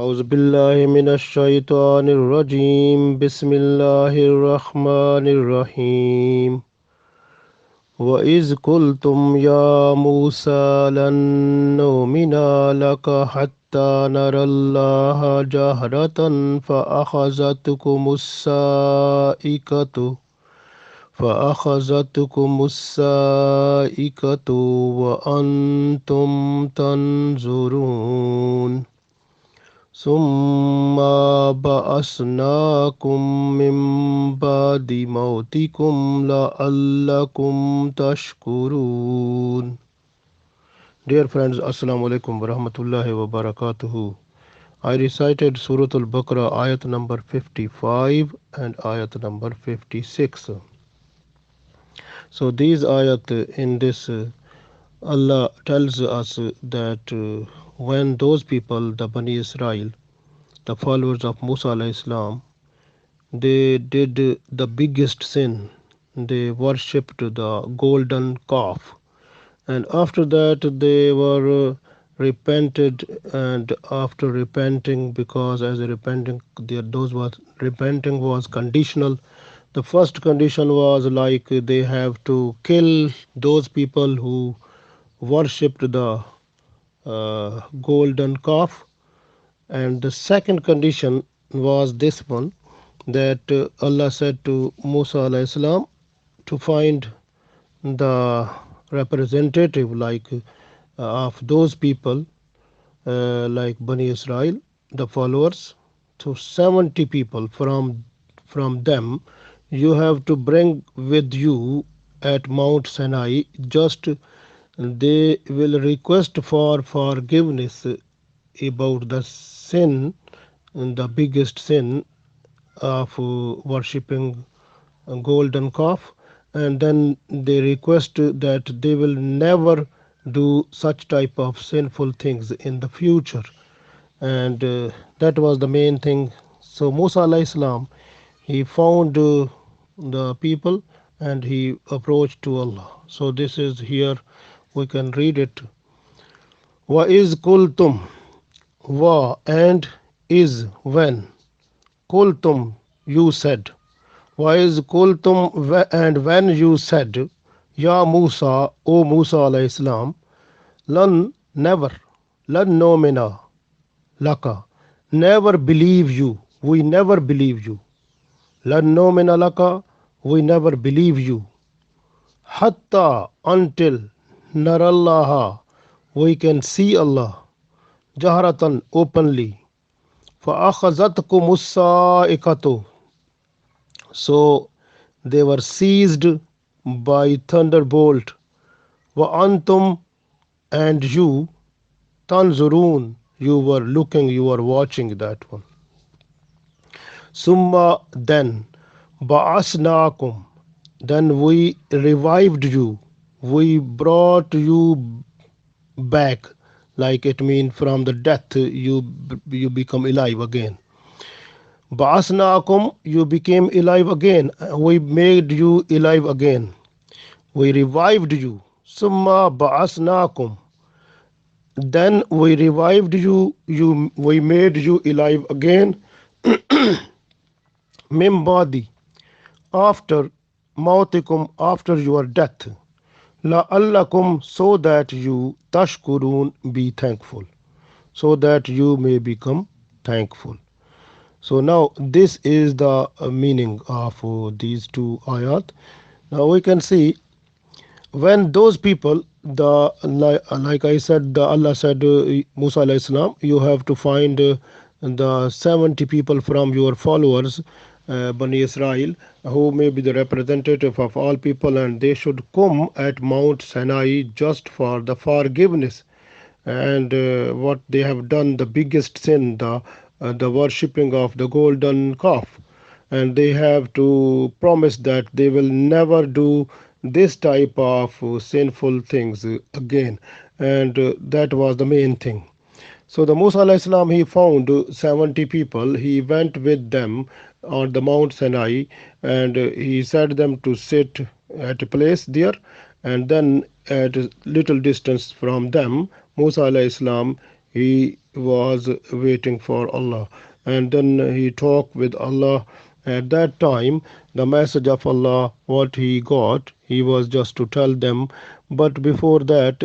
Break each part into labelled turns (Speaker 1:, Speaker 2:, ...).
Speaker 1: أعوذ بالله من الشيطان الرجيم بسم الله الرحمن الرحيم وإذ قلتم يا موسى لن نؤمن لك حتى نرى الله جهرة فأخذتكم الصاعقة وأنتم تنظرون ثم بعثناكم من بعد موتكم لعلكم تشكرون. Dear friends, Assalamu alaikum wa rahmatullahi wa barakatuhu. I recited Surah Baqarah Ayat number 55 and Ayat number 56. So these ayat in this Allah tells us that when those people, the Bani Israel, the followers of Musa alayhi salam, they did the biggest sin. They worshipped the golden calf. And after that, they were repented. And after repenting, because as a repenting, those was repenting was conditional. The first condition was like they have to kill those people who worshipped the golden calf. And the second condition was this one, that Allah said to Musa alayhi salam to find the representative like of those people like Bani Israel, the followers. So 70 people from them you have to bring with you at Mount Sinai. Just they will request for forgiveness about the sin, the biggest sin of worshipping a golden calf, and then they request that they will never do such type of sinful things in the future. And that was the main thing. So Musa alayhi salam, he found the people and he approached to Allah. So this is here, we can read it. Wa is kultum, wa and is when. Kultum, you said. Wa is kultum, and when you said, Ya Musa, O Musa alayhi salam, lan never, lan no mina, laka, never believe you, we never believe you. Lan no mina laka, we never believe you. Hatta, until, narallaha, we can see Allah, jaharatan, openly. فَأَخَذَتْكُمُ الصَّاعِقَةُ, so they were seized by thunderbolt. وَأَنْتُمْ, and you, tanzurun, you were looking, you were watching that one. Summa, then, ba'asnakum, then we revived you, we brought you back, like it means from the death you become alive again. Ba'asnakum, you became alive again. We made you alive again. We revived you. Summa ba'asnakum, then we revived you. We made you alive again. Mim badi, after mautikum, after your death. La'allakum, so that you tashkurun, be thankful, so that you may become thankful. So now this is the meaning of these two ayat. Now we can see when those people, the like I said, the Allah said Musa alayhi salam, you have to find the 70 people from your followers, Bani Israel, who may be the representative of all people, and they should come at Mount Sinai just for the forgiveness and what they have done, the biggest sin, the worshipping of the golden calf. And they have to promise that they will never do this type of sinful things again. And that was the main thing. So the Musa alayhi salam, he found 70 people. He went with them on the Mount Sinai, and he said them to sit at a place there. And then at a little distance from them, Musa alayhi salam, he was waiting for Allah, and then he talked with Allah. At that time, the message of Allah, what he got, he was just to tell them. But before that,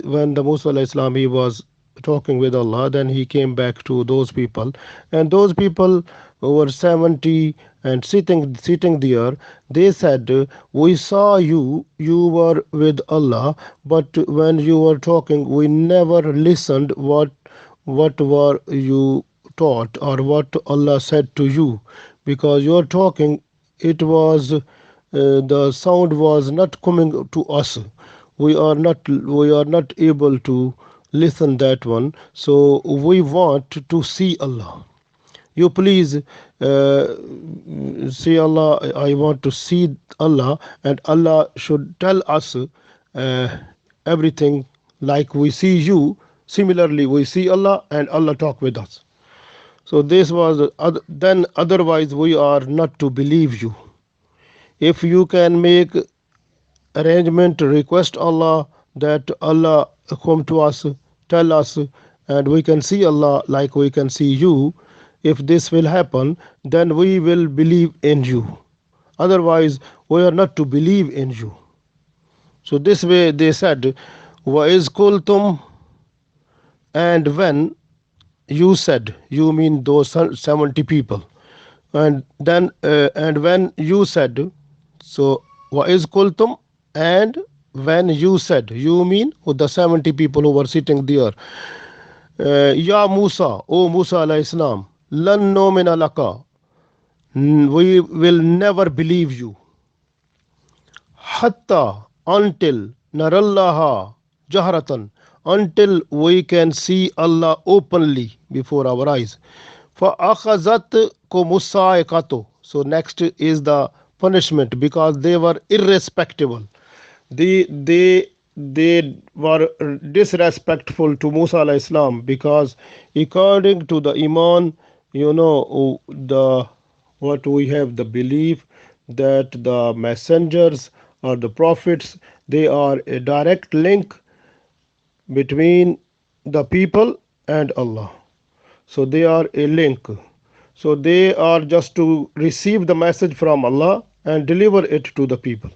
Speaker 1: when the Musa alayhi salam, he was talking with Allah, then he came back to those people, and those people who were 70 and sitting there, they said, we saw you, you were with Allah, but when you were talking, we never listened what were you taught or what Allah said to you, because you're talking, it was the sound was not coming to us. We are not able to listen that one. So we want to see Allah. You please see Allah. I want to see Allah, and Allah should tell us everything like we see you. Similarly, we see Allah, and Allah talk with us. So this was then. Otherwise, we are not to believe you. If you can make arrangement, request Allah that Allah come to us, tell us, and we can see Allah like we can see you. If this will happen, then we will believe in you. Otherwise, we are not to believe in you. So this way they said, وَإِذْ قُلْتُمْ, and when you said, you mean those 70 people, and when you said, so وَإِذْ قُلْتُمْ, and when you said, you mean the 70 people who were sitting there, Ya Musa, O Musa alayhi salam, lan nomina laka, we will never believe you, hatta, until, narallaha jahratan, until we can see Allah openly before our eyes. فَأَخَذَتْ كُمُ. So next is the punishment, because they were irrespectable. They were disrespectful to Musa alayhi salam, because according to the iman, the what we have the belief that the messengers or the prophets, they are a direct link between the people and Allah. So they are a link. So they are just to receive the message from Allah and deliver it to the people.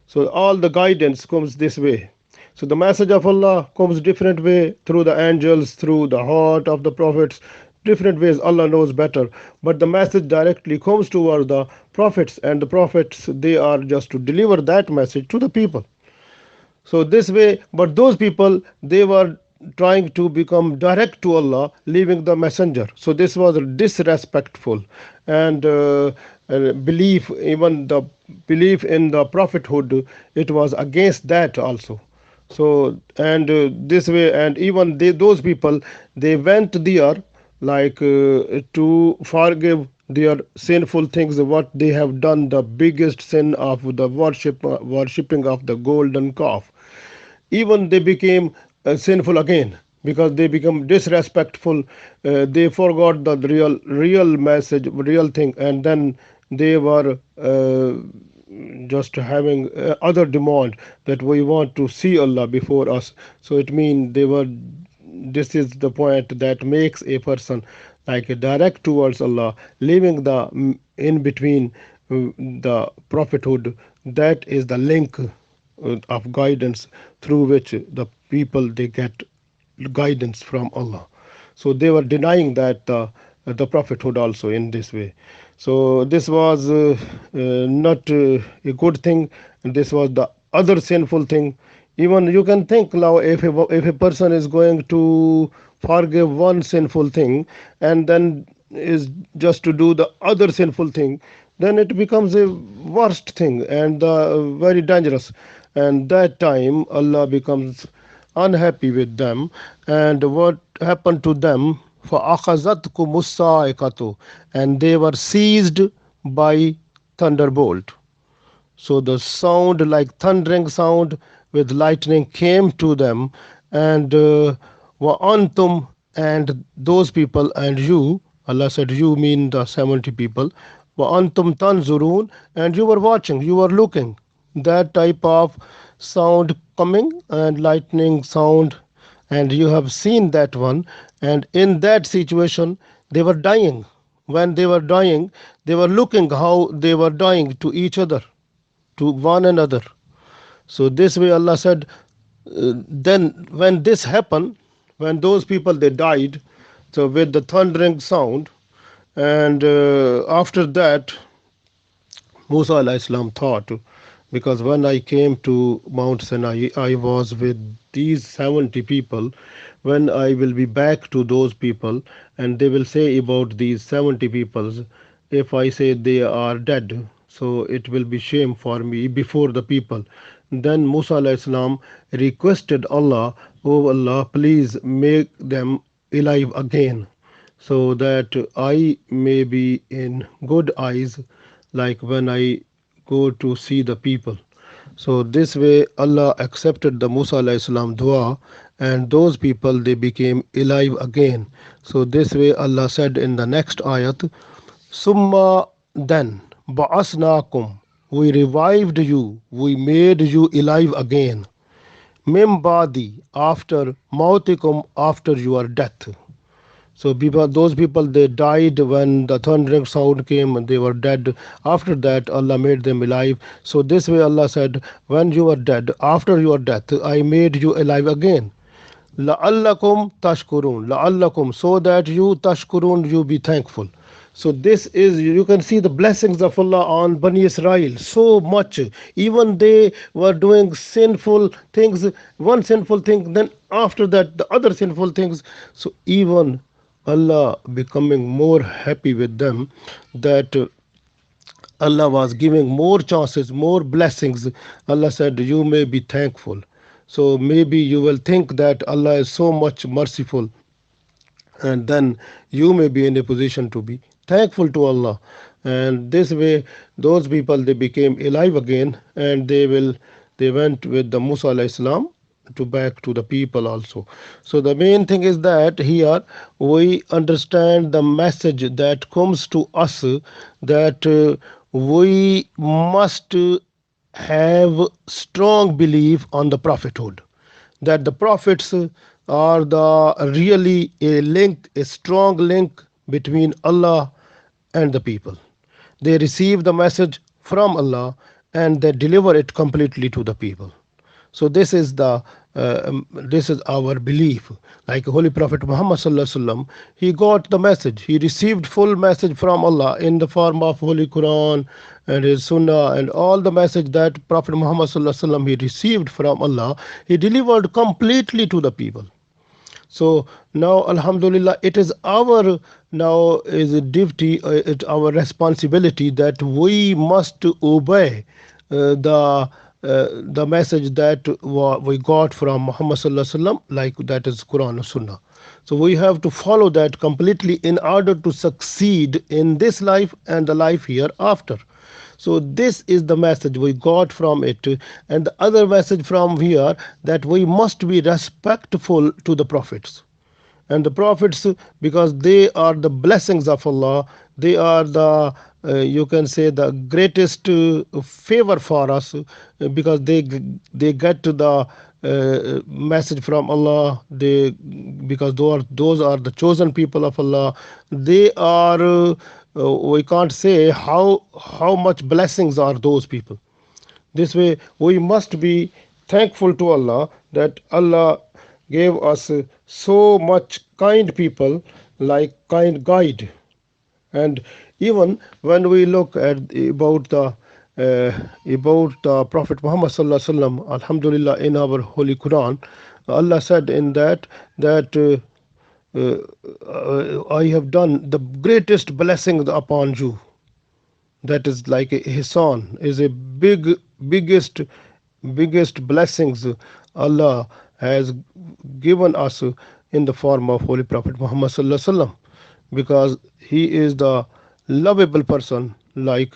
Speaker 1: So all the guidance comes this way. So the message of Allah comes different way, through the angels, through the heart of the prophets, different ways. Allah knows better. But the message directly comes toward the prophets, and the prophets, they are just to deliver that message to the people. So this way, but those people, they were trying to become direct to Allah, leaving the messenger. So this was disrespectful, and belief, even the belief in the prophethood, it was against that also. So and this way, and even those people, they went there like to forgive their sinful things, what they have done, the biggest sin of the worshipping of the golden calf. Even they became sinful again, because they become disrespectful. They forgot the real message, real thing, and then they were just having other demand, that we want to see Allah before us. So it means they were, this is the point that makes a person like a direct towards Allah, leaving the in between the prophethood. That is the link of guidance, through which the people, they get guidance from Allah. So they were denying that the prophethood also in this way. So this was not a good thing. This was the other sinful thing. Even you can think now, if a person is going to forgive one sinful thing, and then is just to do the other sinful thing, then it becomes a worst thing, and very dangerous. And that time Allah becomes unhappy with them. And what happened to them? فَأَخَذَتْكُمُ الصَّاعِقَةُ, and they were seized by thunderbolt. So the sound, like thundering sound with lightning, came to them. And وَأَنْتُمْ, and those people, and you, Allah said, you mean the 70 people, وَأَنْتُمْ تَنْظُرُونَ, and you were watching, you were looking, that type of sound coming, and lightning sound, and you have seen that one. And in that situation, they were dying. When they were dying, they were looking how they were dying to each other, to one another. So this way Allah said, then when this happened, when those people they died, so with the thundering sound, and after that Musa alayhi salam thought, because when I came to Mount Sinai, I was with these 70 people. When I will be back to those people, and they will say about these 70 people, if I say they are dead, so it will be shame for me before the people. Then Musa alayhi salam requested Allah, oh Allah, please make them alive again so that I may be in good eyes, like when I go to see the people. So this way Allah accepted the Musa alayhi salam dua, and those people they became alive again. So this way Allah said in the next ayat, Summa then ba'asnakum, we revived you, we made you alive again. Mim badi, after mautikum, after your death. So people, those people, they died when the thundering sound came and they were dead. After that, Allah made them alive. So this way Allah said, when you were dead, after your death, I made you alive again. La'allakum tashkurun. La'allakum, so that you tashkurun, you be thankful. So this is, you can see the blessings of Allah on Bani Israel so much. Even they were doing sinful things, one sinful thing, then after that the other sinful things. So even Allah becoming more happy with them, that Allah was giving more chances, more blessings. Allah said, you may be thankful. So maybe you will think that Allah is so much merciful, and then you may be in a position to be thankful to Allah. And this way those people they became alive again, and they went with the Musa alayhi salam to back to the people also. So the main thing is that here we understand the message that comes to us, that we must have strong belief on the prophethood, that the prophets are the really a link, a strong link between Allah and the people. They receive the message from Allah and they deliver it completely to the people. So this is our belief. Like Holy Prophet Muhammad sallallahu alaihi wasallam, he got the message. He received full message from Allah in the form of Holy Quran and his Sunnah, and all the message that Prophet Muhammad sallallahu alaihi wasallam he received from Allah, he delivered completely to the people. So now, Alhamdulillah, it is our now is a duty, it's our responsibility that we must obey the message that we got from Muhammad sallallahu alaihi wasallam, like that is Quran and Sunnah. So we have to follow that completely in order to succeed in this life and the life hereafter. So this is the message we got from it. And the other message from here, that we must be respectful to the prophets. And the prophets, because they are the blessings of Allah, they are the you can say the greatest favor for us, because they get to the message from Allah. They, because those are the chosen people of Allah. They are we can't say how much blessings are those people. This way we must be thankful to Allah that Allah gave us so much kind people, like kind guide. And even when we look at about the Prophet Muhammad sallallahu alaihi wasallam, Alhamdulillah, in our Holy Quran, Allah said in that I have done the greatest blessing upon you. That is like a ihsan, is a biggest blessings Allah has given us in the form of Holy Prophet Muhammad sallallahu alaihi wasallam, because he is the lovable person. Like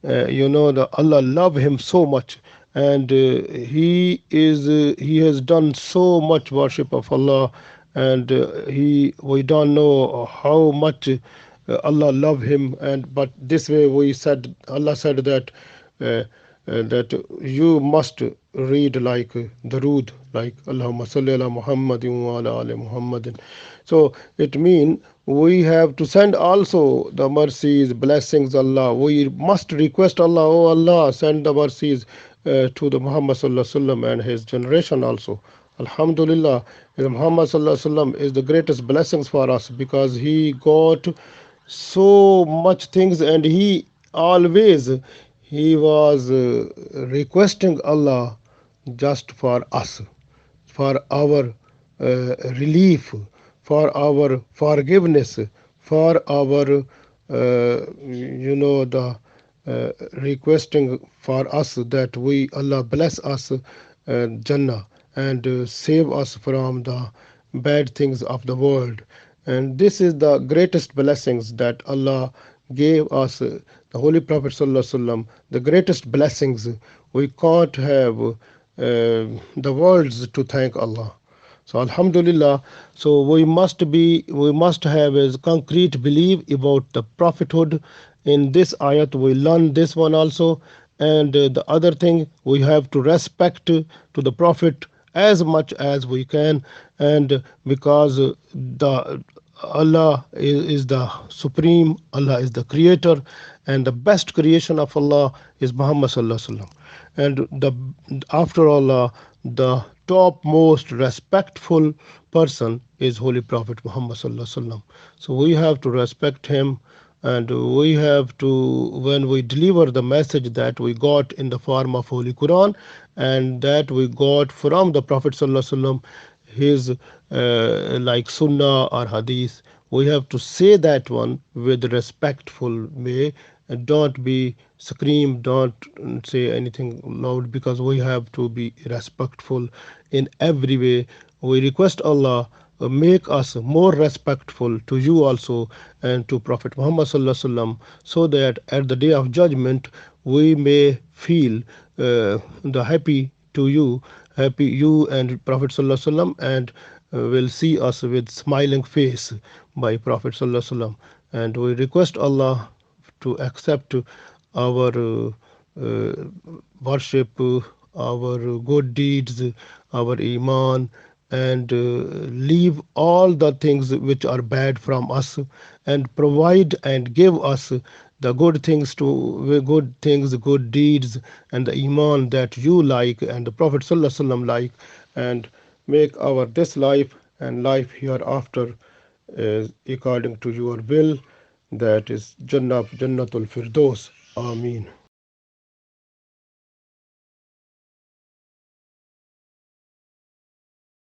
Speaker 1: the Allah love him so much, and he has done so much worship of Allah, and he we don't know how much Allah love him. And but this way we said, Allah said that that you must read like Darood, like Allahumma salli ala Muhammadin wa ala ali Muhammadin. So it means we have to send also the mercies, blessings, Allah. We must request Allah, oh Allah, send the mercies to the Muhammad sallallahu alaihi wasallam and his generation also. Alhamdulillah, Muhammad sallallahu alaihi wasallam is the greatest blessings for us because he got so much things, and always he was requesting Allah just for us, for our relief, for our forgiveness, for our the requesting for us that we Allah bless us Jannah and save us from the bad things of the world. And this is the greatest blessings that Allah gave us, the Holy Prophet Sallallahu Alaihi Wasallam, the greatest blessings. We can't have the words to thank Allah. So Alhamdulillah, so we must have a concrete belief about the prophethood. In this ayat we learn this one also, and the other thing, we have to respect to the prophet as much as we can, and because the Allah is the supreme, Allah is the creator, and the best creation of Allah is Muhammad sallallahu alaihi wasallam. And after Allah, the topmost respectful person is Holy Prophet Muhammad sallallahu alaihi wasallam. So we have to respect him, and we have to, when we deliver the message that we got in the form of Holy Quran and that we got from the Prophet sallallahu alaihi wasallam, his like sunnah or hadith, we have to say that one with respectful way, and don't be scream, don't say anything loud, because we have to be respectful in every way. We request Allah make us more respectful to you also and to Prophet Muhammad sallallahu alaihi wasallam, so that at the day of judgment we may feel the happy you and Prophet sallallahu alaihi wasallam, and will see us with smiling face by Prophet sallallahu alaihi wasallam. And we request Allah to accept our uh, worship, our good deeds, our iman, and leave all the things which are bad from us, and provide and give us the good things, good deeds, and the iman that you like and the Prophet sallallahu alaihi wasallam like, and make our this life and life hereafter according to your will, that is Jannatul Firdaus. Ameen.